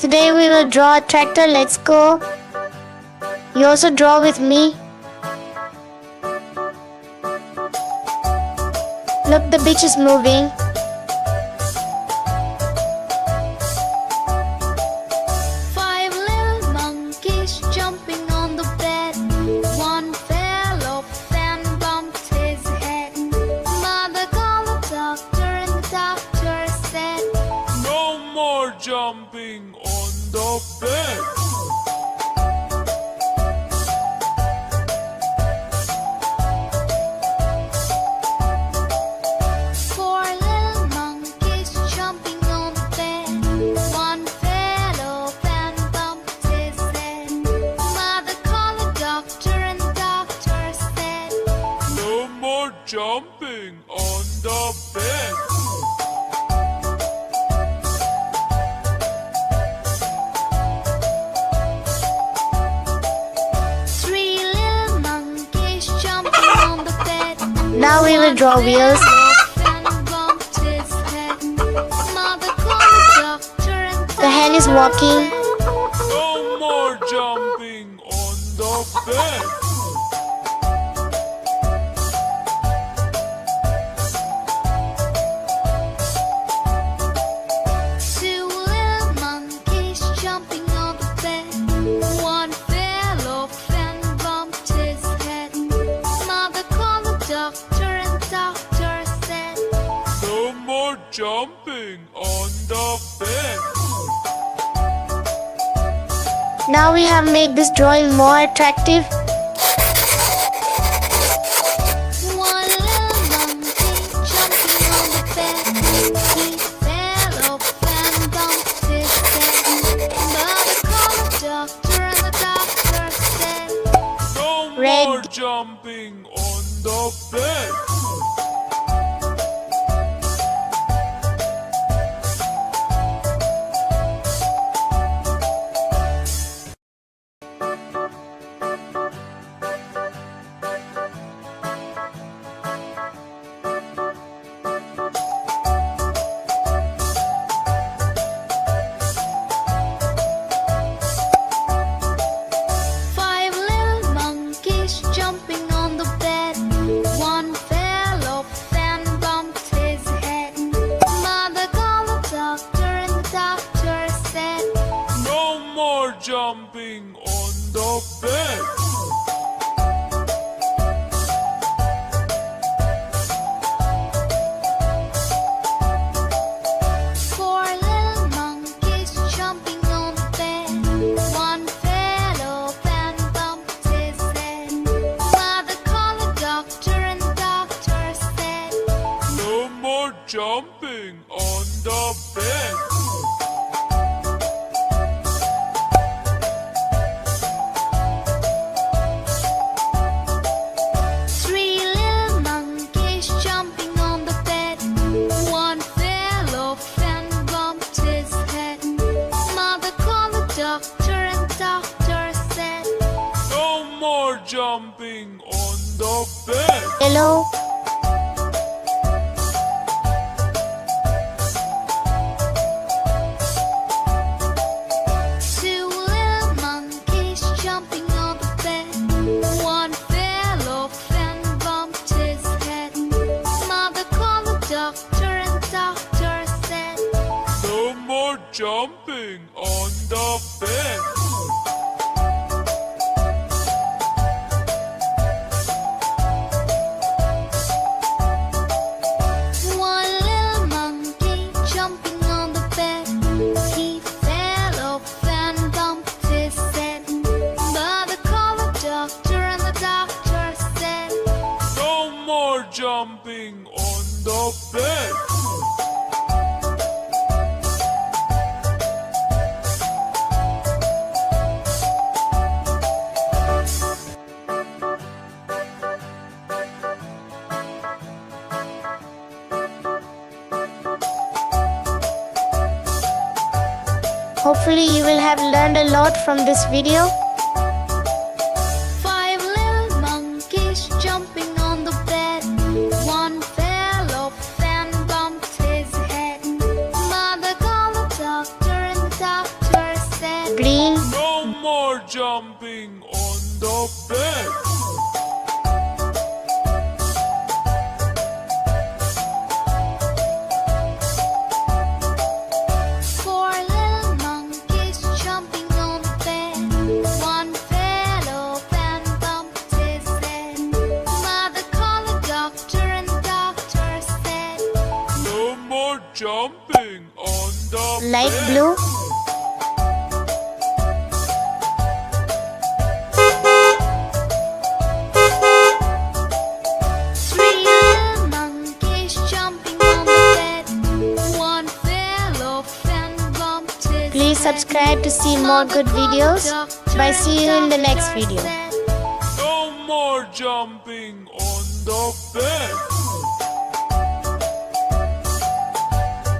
Today we will draw a tractor. Let's go. You also draw with me. Look, the beach is moving. Five little monkeys jumping on the bed. One fell off and bumped his head. Mother called the doctor and the doctor said, "No more jumping on the bed." Four little monkeys jumping on the bed. One fell off and bumped his head. Mother called the doctor and the doctor said, "No more jumping on the bed." Three little monkeys jumping on the bed. Now we will draw wheels. The hen is walking. No more jumping on the bed. Two little monkeys jumping on the bed. One fell off and bumped his head. Mother called the doctor and the doctor said, No more jumping on the bed. Now we have made this drawing more attractive. one little monkey jumping on the bed. He fell off and bumped his head. Mother called the doctor and the doctor said, No Red. more jumping on the bed. five little monkeys jumping on the bed. One fell off and bumped his head. Mother called the doctor and the doctor said, No more jumping on the bed. four little monkeys jumping on the bed. One fell off and bumped his head. Mother called the doctor and the doctor said, No more jumping on the bed. three little monkeys jumping on the bed. One fell off and bumped his head. Mother called the doctor and the doctor said, No more jumping on the bed. Yellow. two little monkeys jumping on the bed. One fell off and bumped his head. Mother called the doctor and the doctor said, No more jumping on the bed. one little monkey jumping on the bed. He fell off and bumped his head. Mother called the doctor and the doctor said, No more jumping on the bed. Hopefully you will have learned a lot from this video. five little monkeys jumping on the bed. One fell off and bumped his head. Mother called the doctor and the doctor jumping on the bed. 4 little monkeys jumping on the bed. One fell off and bumped his head. Mother called the doctor and doctor said, No more jumping on the Light bed. blue. "3 little monkeys jumping on the bed. One fell off and bumped his Please head. subscribe to see more good videos. Bye, see you in the next video. No more jumping on the bed.